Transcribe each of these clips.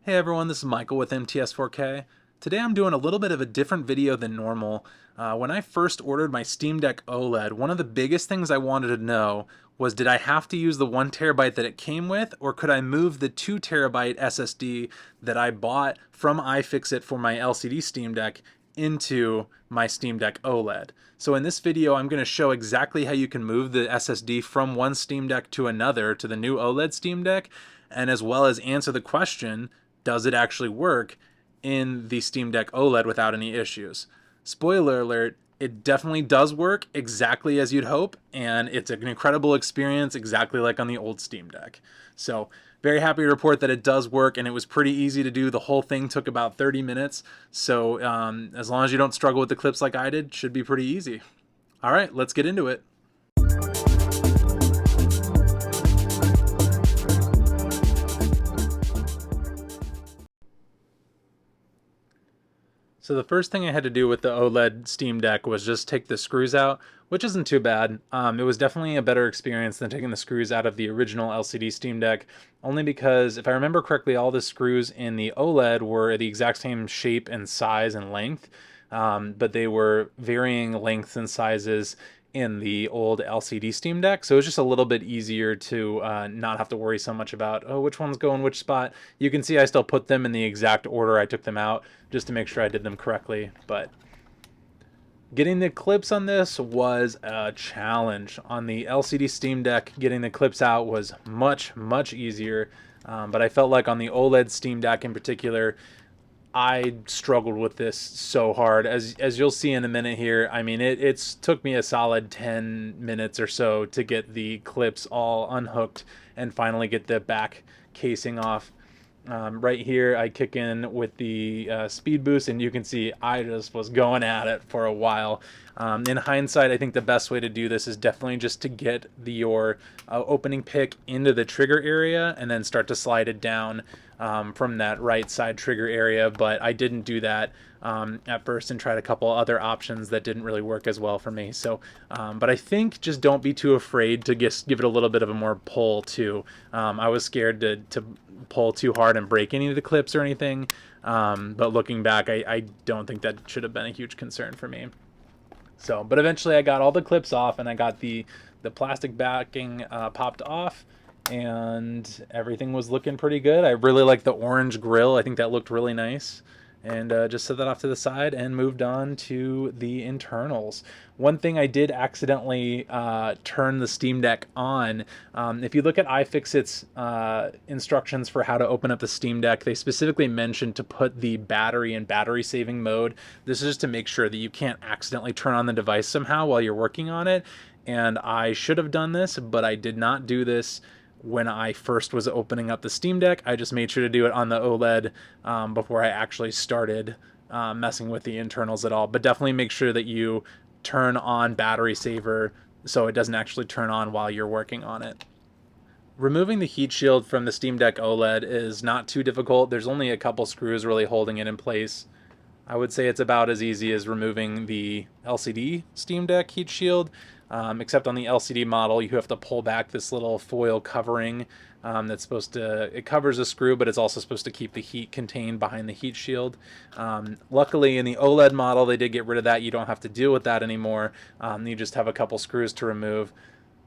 Hey everyone, this is Michael with MTS4K. Today I'm doing a little bit of a different video than normal. When I first ordered my Steam Deck OLED, one of the biggest things I wanted to know was, did I have to use the 1 TB that it came with, or could I move the 2 TB SSD that I bought from iFixit for my LCD Steam Deck into my Steam Deck OLED? So in this video I'm going to show exactly how you can move the SSD from one Steam Deck to another to the new OLED Steam Deck, and as well as answer the question, does it actually work in the Steam Deck OLED without any issues? Spoiler alert, it definitely does work exactly as you'd hope, and it's an incredible experience exactly like on the old Steam Deck. So very happy to report that it does work, and it was pretty easy to do. The whole thing took about 30 minutes, so as long as you don't struggle with the clips like I did, should be pretty easy. All right, let's get into it. So the first thing I had to do with the OLED Steam Deck was just take the screws out, which isn't too bad. It was definitely a better experience than taking the screws out of the original LCD Steam Deck, only because if I remember correctly, all the screws in the OLED were the exact same shape and size and length, but they were varying lengths and sizes in the old LCD Steam Deck, so it was just a little bit easier to not have to worry so much about, oh, which ones go in which spot. You can see I still put them in the exact order I took them out, just to make sure I did them correctly, but getting the clips on this was a challenge. On the LCD Steam Deck, getting the clips out was much easier, but I felt like on the OLED Steam Deck in particular, I struggled with this so hard. As you'll see in a minute here, I mean, it's took me a solid 10 minutes or so to get the clips all unhooked and finally get the back casing off. Right here, I kick in with the speed boost, and you can see I just was going at it for a while. In hindsight, I think the best way to do this is definitely just to get your opening pick into the trigger area and then start to slide it down from that right side trigger area, but I didn't do that at first and tried a couple other options that didn't really work as well for me. So, but I think just don't be too afraid to just give it a little bit of a more pull too. I was scared to pull too hard and break any of the clips or anything, but looking back, I don't think that should have been a huge concern for me. So, but eventually I got all the clips off and I got the plastic backing popped off, and everything was looking pretty good. I really like the orange grill. I think that looked really nice. And just set that off to the side and moved on to the internals. One thing I did accidentally turn the Steam Deck on. If you look at iFixit's instructions for how to open up the Steam Deck, they specifically mentioned to put the battery in battery saving mode. This is just to make sure that you can't accidentally turn on the device somehow while you're working on it. And I should have done this, but I did not do this when I first was opening up the Steam Deck. I just made sure to do it on the OLED before I actually started messing with the internals at all. But definitely make sure that you turn on battery saver so it doesn't actually turn on while you're working on it. Removing the heat shield from the Steam Deck OLED is not too difficult. There's only a couple screws really holding it in place. I would say it's about as easy as removing the LCD Steam Deck heat shield. Except on the LCD model, you have to pull back this little foil covering that's supposed to, it covers a screw, but it's also supposed to keep the heat contained behind the heat shield. Luckily, in the OLED model, they did get rid of that. You don't have to deal with that anymore. You just have a couple screws to remove.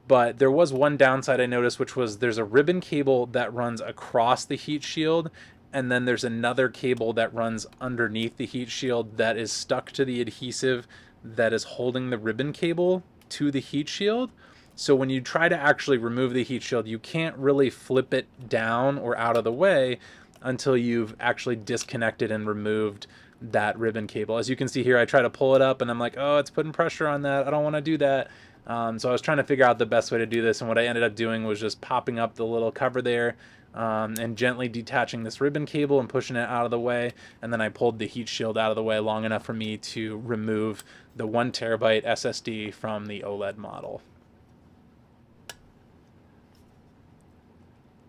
But there was one downside I noticed, which was there's a ribbon cable that runs across the heat shield, and then there's another cable that runs underneath the heat shield that is stuck to the adhesive that is holding the ribbon cable to the heat shield. So when you try to actually remove the heat shield, you can't really flip it down or out of the way until you've actually disconnected and removed that ribbon cable. As you can see here, I try to pull it up and I'm like, oh, it's putting pressure on that. I don't want to do that. So I was trying to figure out the best way to do this, and what I ended up doing was just popping up the little cover there and gently detaching this ribbon cable and pushing it out of the way, and then I pulled the heat shield out of the way long enough for me to remove the 1 TB SSD from the OLED model.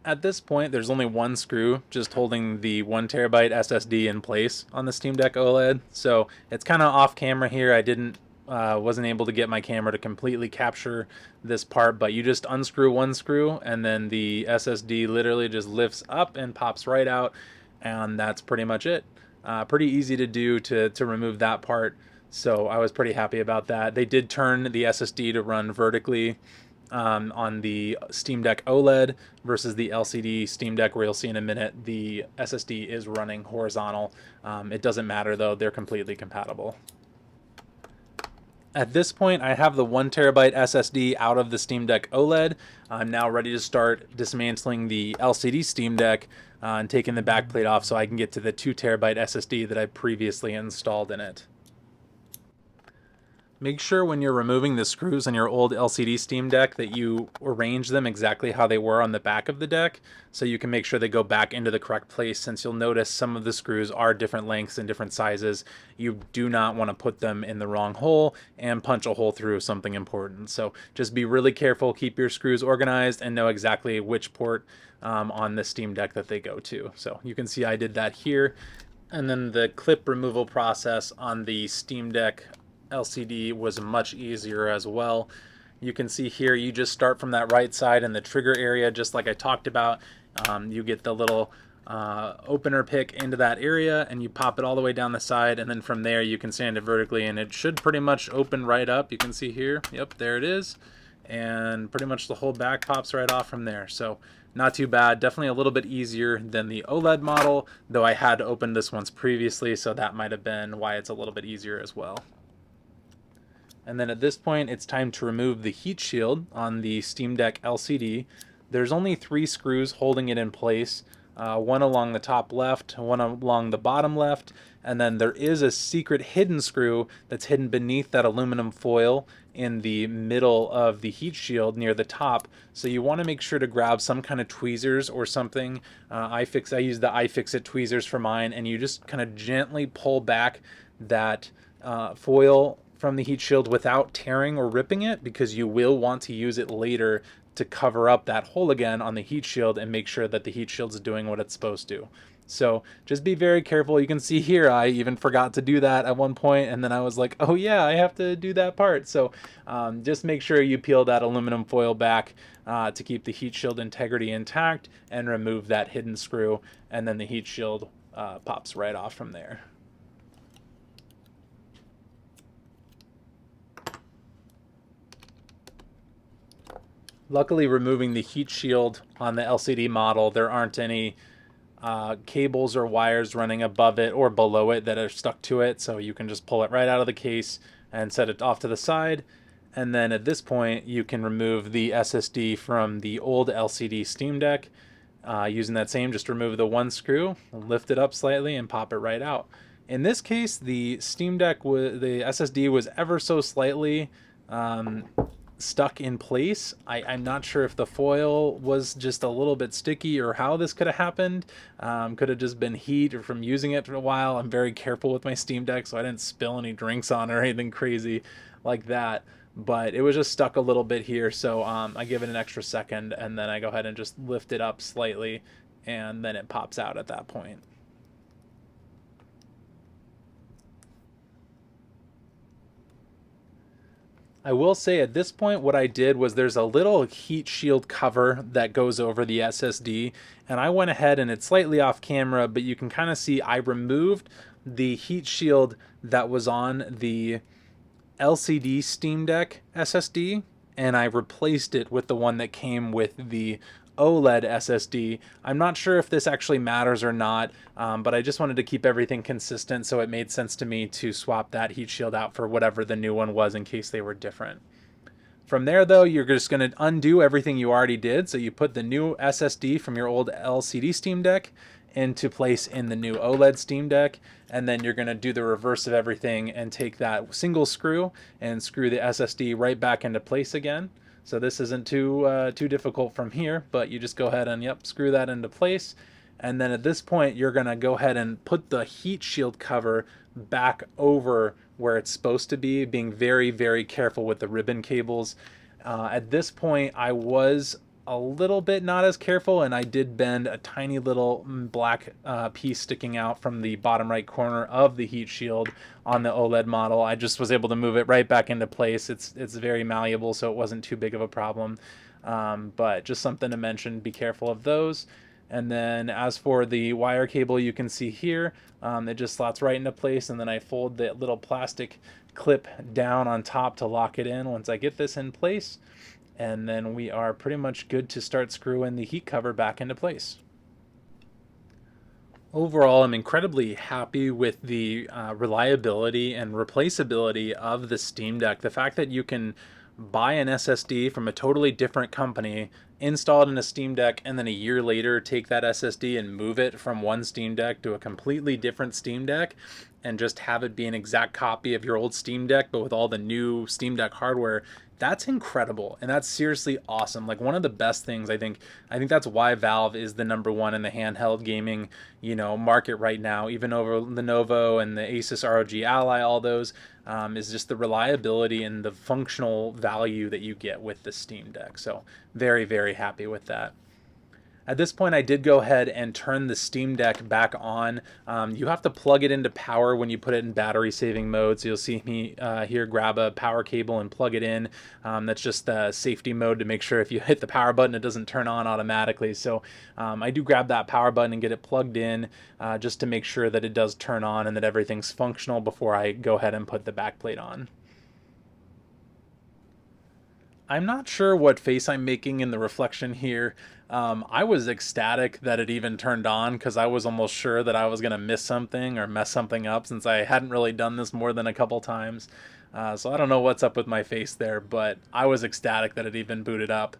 At this point, there's only one screw just holding the 1 TB SSD in place on the Steam Deck OLED, so it's kind of off camera here. I wasn't able to get my camera to completely capture this part, but you just unscrew one screw and then the SSD literally just lifts up and pops right out, and that's pretty much it. Pretty easy to do to remove that part, so I was pretty happy about that. They did turn the SSD to run vertically on the Steam Deck OLED versus the LCD Steam Deck, where you'll see in a minute the SSD is running horizontal. It doesn't matter though, they're completely compatible. At this point, I have the 1TB SSD out of the Steam Deck OLED. I'm now ready to start dismantling the LCD Steam Deck and taking the backplate off so I can get to the 2TB SSD that I previously installed in it. Make sure when you're removing the screws on your old LCD Steam Deck that you arrange them exactly how they were on the back of the deck, so you can make sure they go back into the correct place, since you'll notice some of the screws are different lengths and different sizes. You do not want to put them in the wrong hole and punch a hole through something important. So just be really careful, keep your screws organized, and know exactly which port on the Steam Deck that they go to. So you can see I did that here. And then the clip removal process on the Steam Deck LCD was much easier as well. You can see here, you just start from that right side in the trigger area, just like I talked about. You get the little opener pick into that area and you pop it all the way down the side, and then from there you can sand it vertically and it should pretty much open right up. You can see here, yep, there it is, and pretty much the whole back pops right off from there. So not too bad, definitely a little bit easier than the OLED model, though I had opened this once previously, so that might have been why it's a little bit easier as well. And then at this point, it's time to remove the heat shield on the Steam Deck LCD. There's only 3 screws holding it in place, one along the top left, one along the bottom left, and then there is a secret hidden screw that's hidden beneath that aluminum foil in the middle of the heat shield near the top. So you want to make sure to grab some kind of tweezers or something. I use the iFixit tweezers for mine, and you just kind of gently pull back that foil from the heat shield without tearing or ripping it, because you will want to use it later to cover up that hole again on the heat shield and make sure that the heat shield's doing what it's supposed to. So just be very careful. You can see here I even forgot to do that at one point, and then I was like, oh yeah, I have to do that part. So just make sure you peel that aluminum foil back to keep the heat shield integrity intact, and remove that hidden screw, and then the heat shield pops right off from there. Luckily, removing the heat shield on the LCD model, there aren't any cables or wires running above it or below it that are stuck to it, so you can just pull it right out of the case and set it off to the side. And then at this point, you can remove the SSD from the old LCD Steam Deck. Using that same, just remove the one screw, lift it up slightly, and pop it right out. In this case, the Steam Deck, the SSD was ever so slightly stuck in place. I'm not sure if the foil was just a little bit sticky or how this could have happened. Could have just been heat or from using it for a while. I'm very careful with my Steam Deck, so I didn't spill any drinks on it or anything crazy like that. But it was just stuck a little bit here, so I give it an extra second, and then I go ahead and just lift it up slightly, and then it pops out at that point. I will say at this point what I did was, there's a little heat shield cover that goes over the SSD, and I went ahead, and it's slightly off camera, but you can kind of see I removed the heat shield that was on the LCD Steam Deck SSD, and I replaced it with the one that came with the OLED SSD. I'm not sure if this actually matters or not, but I just wanted to keep everything consistent, so it made sense to me to swap that heat shield out for whatever the new one was in case they were different. From there though, you're just going to undo everything you already did. So you put the new SSD from your old LCD Steam Deck into place in the new OLED Steam Deck, and then you're going to do the reverse of everything and take that single screw and screw the SSD right back into place again. So this isn't too difficult from here, but you just go ahead and screw that into place. And then at this point, you're going to go ahead and put the heat shield cover back over where it's supposed to be, being very, very careful with the ribbon cables. At this point, I was a little bit not as careful, and I did bend a tiny little black piece sticking out from the bottom right corner of the heat shield on the OLED model. I just was able to move it right back into place. It's very malleable, so it wasn't too big of a problem, but just something to mention, be careful of those. And then as for the wire cable, you can see here, it just slots right into place, and then I fold the little plastic clip down on top to lock it in once I get this in place. And then we are pretty much good to start screwing the heat cover back into place. Overall, I'm incredibly happy with the reliability and replaceability of the Steam Deck. The fact that you can buy an SSD from a totally different company, install it in a Steam Deck, and then a year later take that SSD and move it from one Steam Deck to a completely different Steam Deck, and just have it be an exact copy of your old Steam Deck, but with all the new Steam Deck hardware, that's incredible. And that's seriously awesome. Like, one of the best things, I think that's why Valve is the #1 in the handheld gaming, market right now, even over Lenovo and the Asus ROG Ally, all those, is just the reliability and the functional value that you get with the Steam Deck. So very, very happy with that. At this point, I did go ahead and turn the Steam Deck back on. You have to plug it into power when you put it in battery saving mode. So you'll see me here grab a power cable and plug it in. That's just the safety mode to make sure if you hit the power button, it doesn't turn on automatically. So I do grab that power button and get it plugged in just to make sure that it does turn on and that everything's functional before I go ahead and put the backplate on. I'm not sure what face I'm making in the reflection here. I was ecstatic that it even turned on because I was almost sure that I was going to miss something or mess something up since I hadn't really done this more than a couple times. So I don't know what's up with my face there, but I was ecstatic that it even booted up.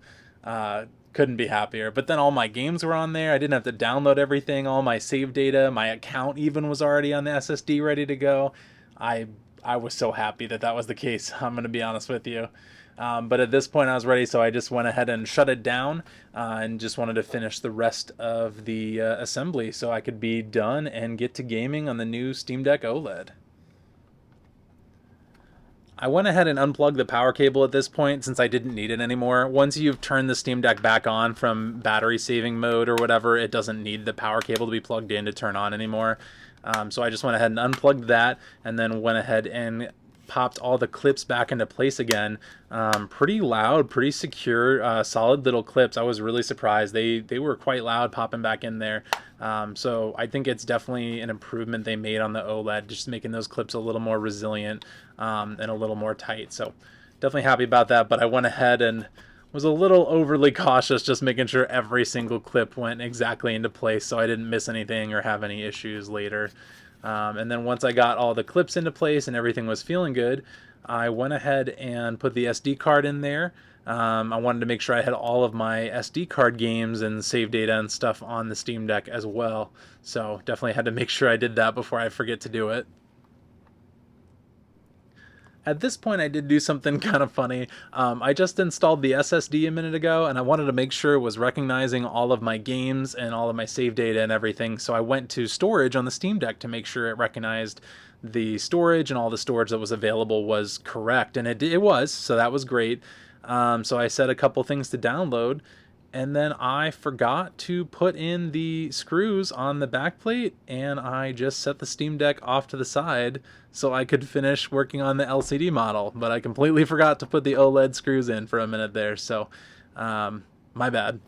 Couldn't be happier. But then all my games were on there. I didn't have to download everything. All my save data, my account even was already on the SSD ready to go. I was so happy that that was the case. I'm going to be honest with you. But at this point I was ready, so I just went ahead and shut it down and just wanted to finish the rest of the assembly so I could be done and get to gaming on the new Steam Deck OLED. I went ahead and unplugged the power cable at this point since I didn't need it anymore. Once you've turned the Steam Deck back on from battery saving mode or whatever, it doesn't need the power cable to be plugged in to turn on anymore. So I just went ahead and unplugged that and then went ahead and popped all the clips back into place again. Pretty loud, pretty secure, solid little clips. I was really surprised. They were quite loud popping back in there. So I think it's definitely an improvement they made on the OLED, just making those clips a little more resilient and a little more tight. So definitely happy about that. But I went ahead and was a little overly cautious, just making sure every single clip went exactly into place so I didn't miss anything or have any issues later. And then once I got all the clips into place and everything was feeling good, I went ahead and put the SD card in there. I wanted to make sure I had all of my SD card games and save data and stuff on the Steam Deck as well. So definitely had to make sure I did that before I forget to do it. At this point, I did do something kind of funny. I just installed the SSD a minute ago, and I wanted to make sure it was recognizing all of my games and all of my save data and everything. So I went to storage on the Steam Deck to make sure it recognized the storage and all the storage that was available was correct. And it was, so that was great. So I set a couple things to download, and then I forgot to put in the screws on the backplate, and I just set the Steam Deck off to the side so I could finish working on the LCD model. But I completely forgot to put the OLED screws in for a minute there, so my bad.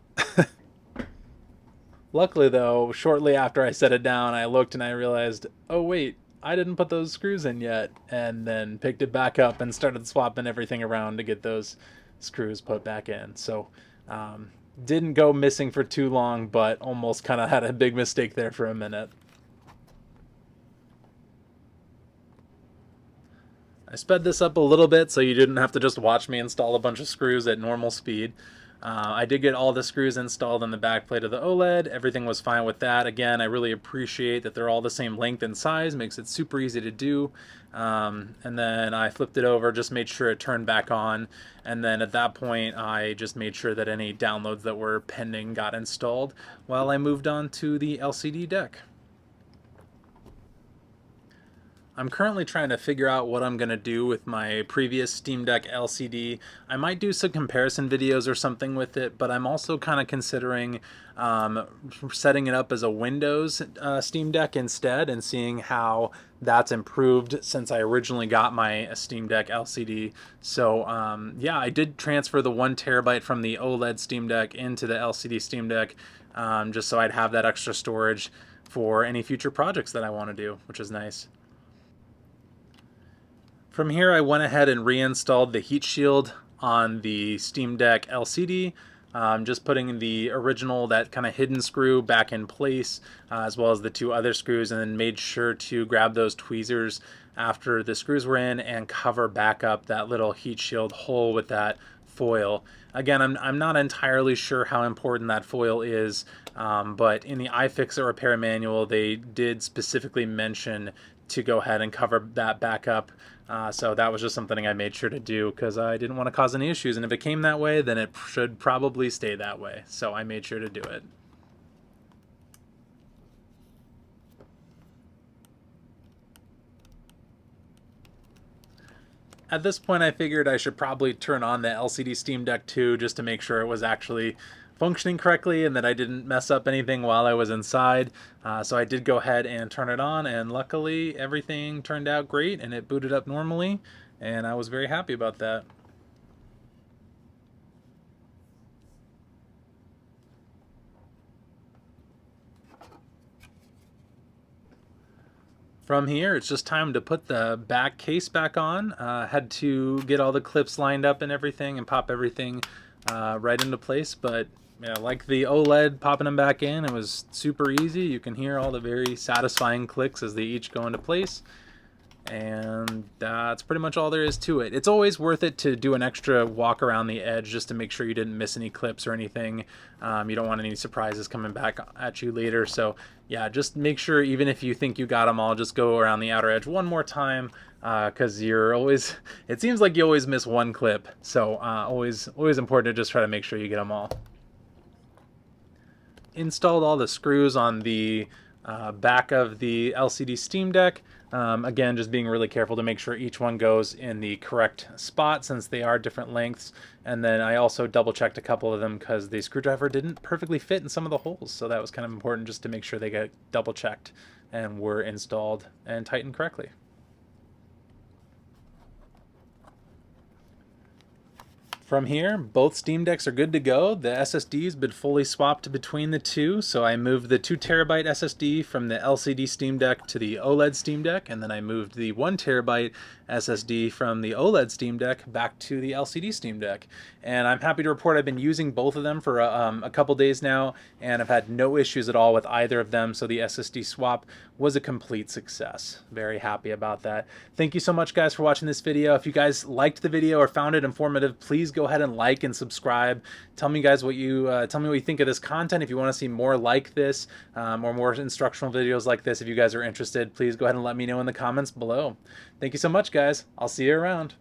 Luckily though, shortly after I set it down, I looked and I realized, oh wait, I didn't put those screws in yet, and then picked it back up and started swapping everything around to get those screws put back in. So didn't go missing for too long, but almost kind of had a big mistake there for a minute. I sped this up a little bit so you didn't have to just watch me install a bunch of screws at normal speed. I did get all the screws installed on the backplate of the OLED. Everything was fine with that. Again, I really appreciate that they're all the same length and size. Makes it super easy to do. And then I flipped it over, just made sure it turned back on. And then at that point, I just made sure that any downloads that were pending got installed while I moved on to the LCD deck. I'm currently trying to figure out what I'm going to do with my previous Steam Deck LCD. I might do some comparison videos or something with it, but I'm also kind of considering setting it up as a Windows Steam Deck instead and seeing how that's improved since I originally got my Steam Deck LCD. So yeah, I did transfer the 1 terabyte from the OLED Steam Deck into the LCD Steam Deck. just so I'd have that extra storage for any future projects that I want to do, which is nice. From here, I went ahead and reinstalled the heat shield on the Steam Deck LCD, just putting the original, that kind of hidden screw, back in place, as well as the two other screws, and then made sure to grab those tweezers after the screws were in and cover back up that little heat shield hole with that foil. Again, I'm not entirely sure how important that foil is, but in the iFixit repair manual, they did specifically mention to go ahead and cover that back up. So that was just something I made sure to do because I didn't want to cause any issues. And if it came that way, then it should probably stay that way. So I made sure to do it. At this point, I figured I should probably turn on the LCD Steam Deck 2 just to make sure it was actually functioning correctly and that I didn't mess up anything while I was inside. So I did go ahead and turn it on, and luckily everything turned out great and it booted up normally, and I was very happy about that. From here, it's just time to put the back case back on. Had to get all the clips lined up and everything and pop everything right into place, but yeah, like the OLED, popping them back in, it was super easy. You can hear all the very satisfying clicks as they each go into place. And that's pretty much all there is to it. It's always worth it to do an extra walk around the edge just to make sure you didn't miss any clips or anything. You don't want any surprises coming back at you later. So yeah, just make sure, even if you think you got them all, just go around the outer edge one more time, because you're always, it seems like you always miss one clip. So always important to just try to make sure you get them all. Installed all the screws on the back of the LCD Steam Deck. Again, just being really careful to make sure each one goes in the correct spot since they are different lengths. And then I also double checked a couple of them because the screwdriver didn't perfectly fit in some of the holes. So that was kind of important just to make sure they get double checked and were installed and tightened correctly. From here, both Steam Decks are good to go. The SSD's been fully swapped between the two, so I moved the 2TB SSD from the LCD Steam Deck to the OLED Steam Deck, and then I moved the 1TB SSD from the OLED Steam Deck back to the LCD Steam Deck. And I'm happy to report I've been using both of them for a couple days now, and I've had no issues at all with either of them, so the SSD swap was a complete success. Very happy about that. Thank you so much, guys, for watching this video. If you guys liked the video or found it informative, please go ahead and like and subscribe. Tell me, guys, what you think of this content. If you want to see more like this, or more instructional videos like this, if you guys are interested, please go ahead and let me know in the comments below. Thank you so much, guys. I'll see you around.